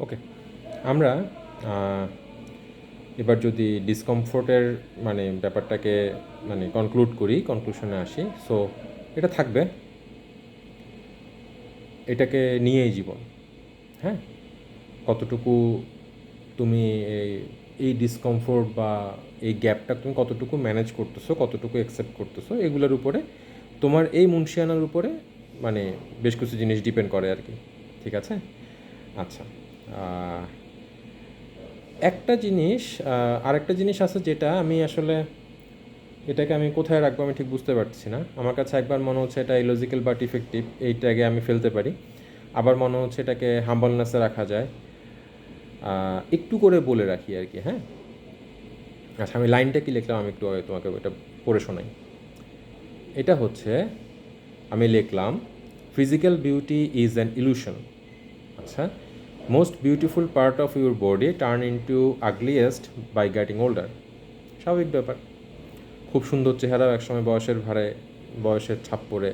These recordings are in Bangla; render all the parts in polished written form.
ওকে, আমরা এবার যদি ডিসকমফোর্টের ব্যাপারটাকে কনক্লুড করি, কনক্লুশনে আসি। সো এটা থাকবে, এটাকে নিয়েই জীবন। হ্যাঁ, কতটুকু তুমি এই এই ডিসকমফোর্ট বা এই গ্যাপটা তুমি কতটুকু ম্যানেজ করতেছো, কতটুকু অ্যাকসেপ্ট করতেছো, এগুলোর উপরে তোমার এই মুনশিয়ানার উপরে মানে বেশ কিছু জিনিস ডিপেন্ড করে আর কি। ঠিক আছে? আচ্ছা, একটা জিনিস, আরেকটা জিনিস আছে যেটা আমি আসলে এটাকে আমি কোথায় রাখবো আমি ঠিক বুঝতে পারছি না। আমার কাছে একবার মনে হচ্ছে এটা ইলজিক্যাল বাট ইফেক্টিভ, এই ট্যাগে আমি ফেলতে পারি। আবার মনে হচ্ছে এটাকে হাম্বলনেসে রাখা যায়। একটু করে বলে রাখি আর কি। হ্যাঁ, আচ্ছা, আমি লাইনটা কি লিখলাম আমি একটু তোমাকে এটা পড়ে শোনাই। এটা হচ্ছে, আমি লিখলাম, physical beauty is an illusion. আচ্ছা, most beautiful part of your body turn into ugliest by getting older. স্বাভাবিক ব্যাপার। খুব সুন্দর চেহারাও একসময় বয়সের ভারে, বয়সের ছাপ পড়ে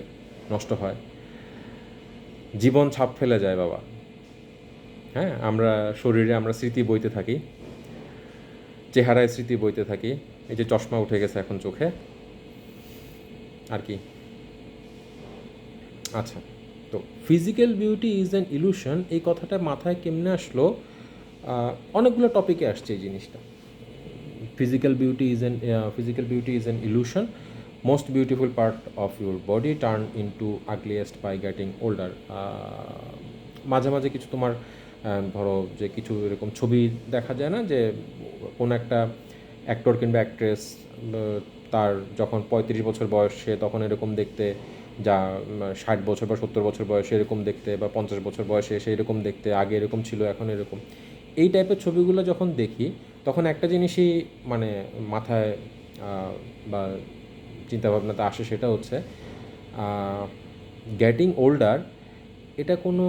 নষ্ট হয়। জীবন ছাপ ফেলে যায় বাবা। হ্যাঁ, আমরা শরীরে আমরা স্মৃতি বইতে থাকি, চেহারায় স্মৃতি বইতে থাকি। এই যে চশমা উঠে গেছে এখন চোখে, আর কি। আচ্ছা, তো physical beauty is an illusion, এই কথাটা মাথায় কেমনে আসলো? অনেকগুলো টপিকে আসছে এই জিনিসটা। Physical beauty is an illusion, most beautiful part of your body turn into ugliest by getting older. মাঝে মাঝে কিছু তোমার ধরো যে কিছু এরকম ছবি দেখা যায় না, যে কোনো একটা অ্যাক্টর কিংবা অ্যাক্ট্রেস তার যখন 35 বছর বয়স, সে তখন এরকম দেখতে, যা 60 বছর বা 70 বছর বয়সে এরকম দেখতে, বা 50 বছর বয়সে এসে এরকম দেখতে, আগে এরকম ছিল এখন এরকম। এই টাইপের ছবিগুলো যখন দেখি তখন একটা জিনিসই মানে মাথায় বা চিন্তাভাবনাতে আসে, সেটা হচ্ছে গেটিং ওল্ডার। এটা কোনো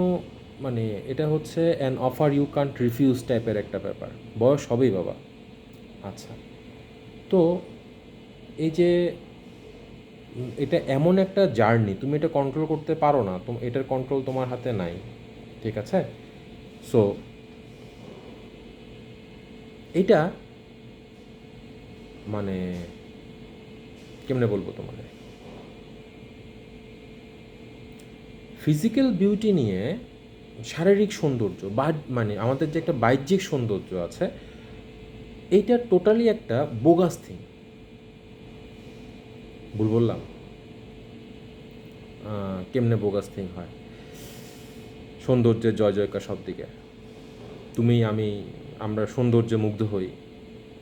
এটা হচ্ছে an offer you can't refuse টাইপের একটা ব্যাপার। বয়স হবেই বাবা। আচ্ছা, তো এই যে এটা এমন একটা জার্নি, তুমি এটা কন্ট্রোল করতে পারো না, এটার কন্ট্রোল তোমার হাতে নাই। ঠিক আছে? সো এটা মানে কেমনে বলবো তোমাদের, ফিজিক্যাল বিউটি নিয়ে শারীরিক সৌন্দর্য বা আমাদের যে একটা বাহ্যিক সৌন্দর্য আছে, এইটা টোটালি একটা বোগাস থিং। ভুল বললাম? কেমনে বোগাস থিং হয়? সৌন্দর্যের জয় জয়কার সব দিকে, তুমি আমি, আমরা সৌন্দর্যে মুগ্ধ হই,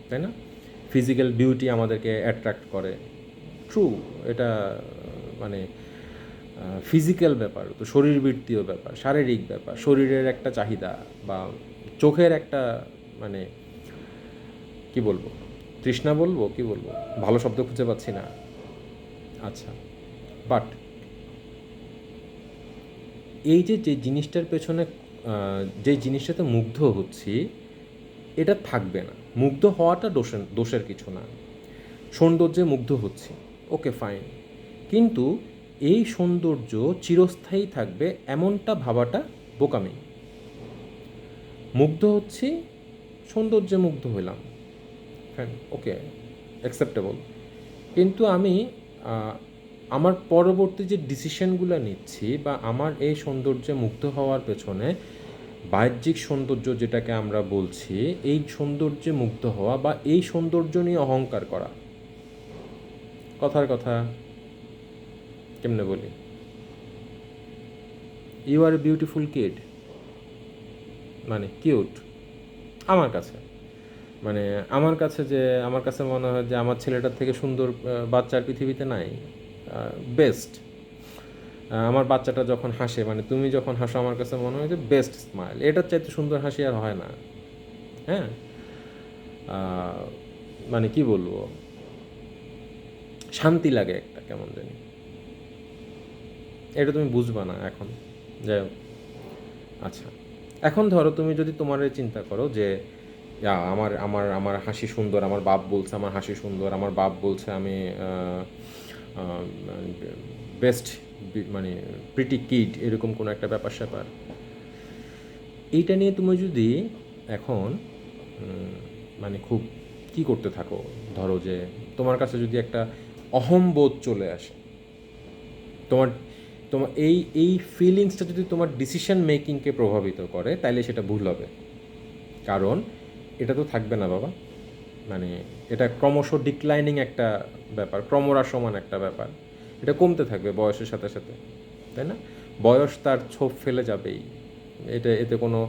তাই না? ফিজিক্যাল বিউটি আমাদেরকে অ্যাট্রাক্ট করে। ট্রু, এটা মানে ফিজিক্যাল ব্যাপার, তো শরীরবৃত্তীয় ব্যাপার, শারীরিক ব্যাপার, শরীরের একটা চাহিদা, বা চোখের একটা মানে কি বলবো, তৃষ্ণা বলবো, কি বলবো, ভালো শব্দ খুঁজে পাচ্ছি না। আচ্ছা, বাট এই যে যে জিনিসটার পেছনে যে জিনিসটাতে মুগ্ধ হচ্ছি, এটা থাকবে না। মুগ্ধ হওয়াটা দোষের কিছু না। সৌন্দর্যে মুগ্ধ হচ্ছি, ওকে ফাইন, কিন্তু এই সৌন্দর্য চিরস্থায়ী থাকবে এমনটা ভাবাটা বোকামি। মুগ্ধ হচ্ছি, সৌন্দর্যে মুগ্ধ হইলাম, ফাইন, ওকে, অ্যাকসেপ্টেবল। কিন্তু আমি আমার পরবর্তী যে ডিসিশনগুলো নিচ্ছি, বা আমার এই সৌন্দর্যে মুগ্ধ হওয়ার পেছনে বাহ্যিক সৌন্দর্য যেটাকে আমরা বলছি, এই সৌন্দর্যে মুগ্ধ হওয়া বা এই সৌন্দর্য নিয়ে অহংকার করা, কথার কথা কেমনে বলি, you are a beautiful kid, cute আমার কাছে, মানে আমার কাছে মনে হয় যে আমার ছেলেটার থেকে সুন্দর বাচ্চার পৃথিবীতে নাই। বেস্ট। আমার বাচ্চাটা যখন হাসে, তুমি যখন হাসো, আমার কাছে মনে হয় যে বেস্ট স্মাইল, এটার চাইতে সুন্দর হাসি আর হয় না। হ্যাঁ, কি বলবো, শান্তি লাগে একটা কেমন জানি। এটা তুমি বুঝবা না এখন, যাই হোক। আচ্ছা, এখন ধরো তুমি যদি তোমার চিন্তা করো যে আমার আমার আমার হাসি সুন্দর, আমার বাপ বলছে আমার হাসি সুন্দর, আমার বাপ বলছে আমি বেস্ট, প্রিটি কিড, এরকম কোনো একটা ব্যাপার স্যাপার। এইটা নিয়ে তুমি যদি এখন মানে খুব কি করতে থাকো, ধরো যে তোমার কাছে যদি একটা অহংবোধ চলে আসে, তোমার তোমার এই ফিলিংসটা যদি তোমার ডিসিশন মেকিংকে প্রভাবিত করে, তাইলে সেটা ভুল হবে। কারণ এটা তো থাকবে না বাবা, মানে এটা ক্রমশ ডিক্লাইনিং একটা ব্যাপার, ক্রমহ্রাসমান একটা ব্যাপার, এটা কমতে থাকবে বয়সের সাথে সাথে, তাই না? বয়স তার ছোপ ফেলে যাবেই, এতে কোনো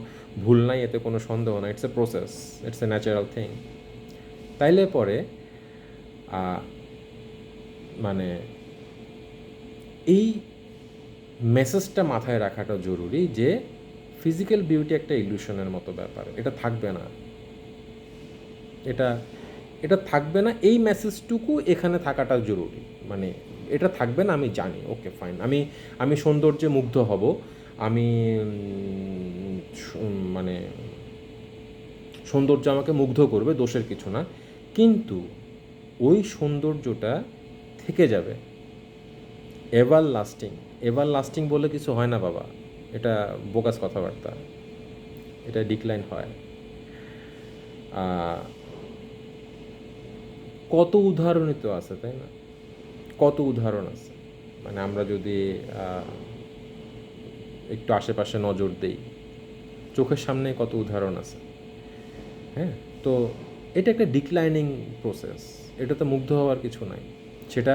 ভুল নাই, এতে কোনো সন্দেহ নাই, it's a process, it's a natural thing. তাইলে পরে মানে এই মেসেজটা মাথায় রাখাটা জরুরি যে ফিজিক্যাল বিউটি একটা ইলিউশনের মতো ব্যাপার, এটা থাকবে না, এটা এটা থাকবে না, এই মেসেজটুকু এখানে থাকাটা জরুরি। মানে এটা থাকবে না আমি জানি, ওকে ফাইন, আমি সৌন্দর্যে মুগ্ধ হব, আমি মানে সৌন্দর্য আমাকে মুগ্ধ করবে, দোষের কিছু না, কিন্তু ওই সৌন্দর্যটা থেকে যাবে, এভার লাস্টিং। এভার লাস্টিং বলে কিছু হয় না বাবা, এটা বোগাস কথাবার্তা, এটা ডিক্লাইন হয়। কত উদাহরণই তো আছে, তাই না? কত উদাহরণ আছে, মানে আমরা যদি একটু আশেপাশে নজর দেই, চোখের সামনে কত উদাহরণ আছে। হ্যাঁ, তো এটা একটা ডিক্লাইনিং প্রসেস, এটা তো মুগ্ধ হওয়ার কিছু নাই। সেটা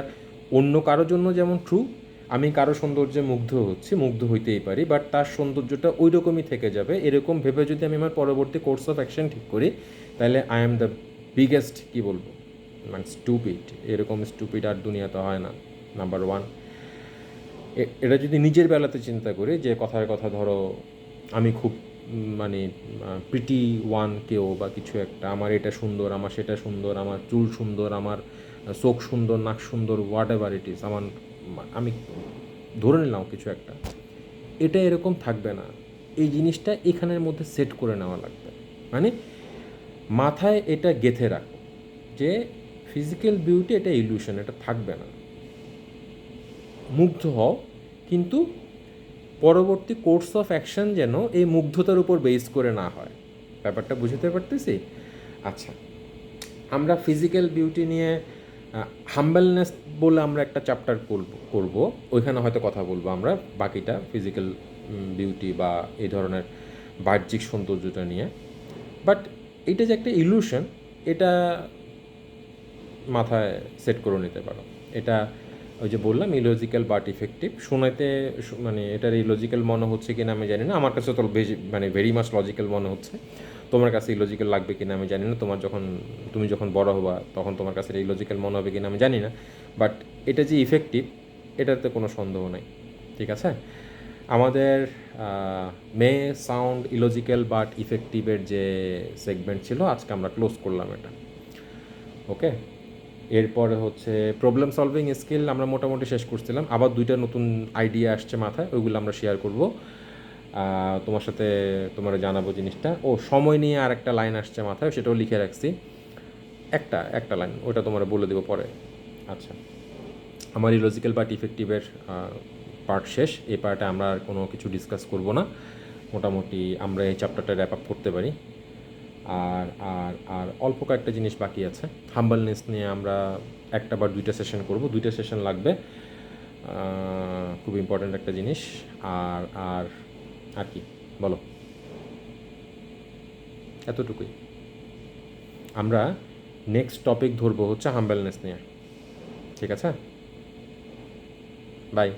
অন্য কারোর জন্য যেমন ট্রু, আমি কারো সৌন্দর্যে মুগ্ধ হচ্ছি, মুগ্ধ হইতেই পারি, বাট তার সৌন্দর্যটা ওই রকমই থেকে যাবে, এরকম ভেবে যদি আমি আমার পরবর্তী কোর্স অফ অ্যাকশন ঠিক করি, তাহলে আই এম দ্য বিগেস্ট, কী বলবো, মানে স্টুপিড। এরকম স্টুপিড আর দুনিয়াতে হয় না, নাম্বার ওয়ান। এটা যদি নিজের বেলাতে চিন্তা করি, যে কথার কথা ধরো আমি খুব মানে প্রিটি ওয়ান কেউ বা কিছু একটা, আমার এটা সুন্দর, আমার সেটা সুন্দর, আমার চুল সুন্দর, আমার চোখ সুন্দর, নাক সুন্দর, হোয়াট এভার ইট ইজ, আমি ধরে নিলাম কিছু একটা, এটা এরকম থাকবে না। এই জিনিসটা এখানের মধ্যে সেট করে নেওয়া লাগবে, মানে মাথায় এটা গেঁথে রাখো যে ফিজিক্যাল বিউটি এটা ইলিউশন, এটা থাকবে না। মুগ্ধ হও, কিন্তু পরবর্তী কোর্স অফ অ্যাকশন যেন এই মুগ্ধতার উপর বেস করে না হয়। ব্যাপারটা বুঝতে পারতেছি? আচ্ছা, আমরা ফিজিক্যাল বিউটি নিয়ে হাম্বেলনেস বলে আমরা একটা চ্যাপ্টার করব, ওইখানে হয়তো কথা বলবো আমরা বাকিটা ফিজিক্যাল বিউটি বা এই ধরনের বাহ্যিক সৌন্দর্যটা নিয়ে। বাট এটা যে একটা ইলিউশন, এটা মাথায় সেট করে নিতে পারো। এটা ওই যে বললাম ইলজিক্যাল বাট ইফেক্টিভ, শোনাতে মানে এটার ইলজিক্যাল মনে হচ্ছে কিনা আমি জানি না, আমার কাছে তো মানে ভেরি মাচ লজিক্যাল মনে হচ্ছে, তোমার কাছে ইলজিক্যাল লাগবে কিনা আমি জানি না, তুমি যখন বড় হবা তখন তোমার কাছে ইলজিক্যাল মনে হবে কিনা আমি জানি না, বাট এটা যে ইফেক্টিভ এটাতে কোনো সন্দেহ নাই। ঠিক আছে, আমাদের মে সাউন্ড ইলজিক্যাল বাট ইফেক্টিভের যে সেগমেন্ট ছিল, আজকে আমরা ক্লোজ করলাম এটা। ওকে, এরপরে হচ্ছে প্রবলেম সলভিং স্কিল আমরা মোটামুটি শেষ করছিলাম, আবার দুইটা নতুন আইডিয়া আসছে মাথায়, ওইগুলো আমরা শেয়ার করব তোমার সাথে, তোমার জানাবো জিনিসটা। ও সময় নিয়ে আর একটা লাইন আসছে মাথায়, সেটাও লিখে রাখছি, একটা লাইন, ওটা তোমার বলে দেবো পরে। আচ্ছা, আমার ইলজিক্যাল বাট ইফেক্টিভের পার্ট শেষ, এই পার্টে আমরা আর কোনো কিছু ডিসকাস করব না, মোটামুটি আমরা এই চ্যাপ্টারটা র্যাপ আপ করতে পারি। আর আর আর অল্প কয়েকটা জিনিস বাকি আছে, হাম্বলনেস নিয়ে আমরা একটা বা দুইটা সেশন করব, দুইটা সেশন লাগবে, খুব ইম্পর্ট্যান্ট একটা জিনিস। আর আর আর কি বলো, এতটুকুই। আমরা নেক্সট টপিক ধরবো হচ্ছে হাম্বলনেস নিয়ে। ঠিক আছে, বাই।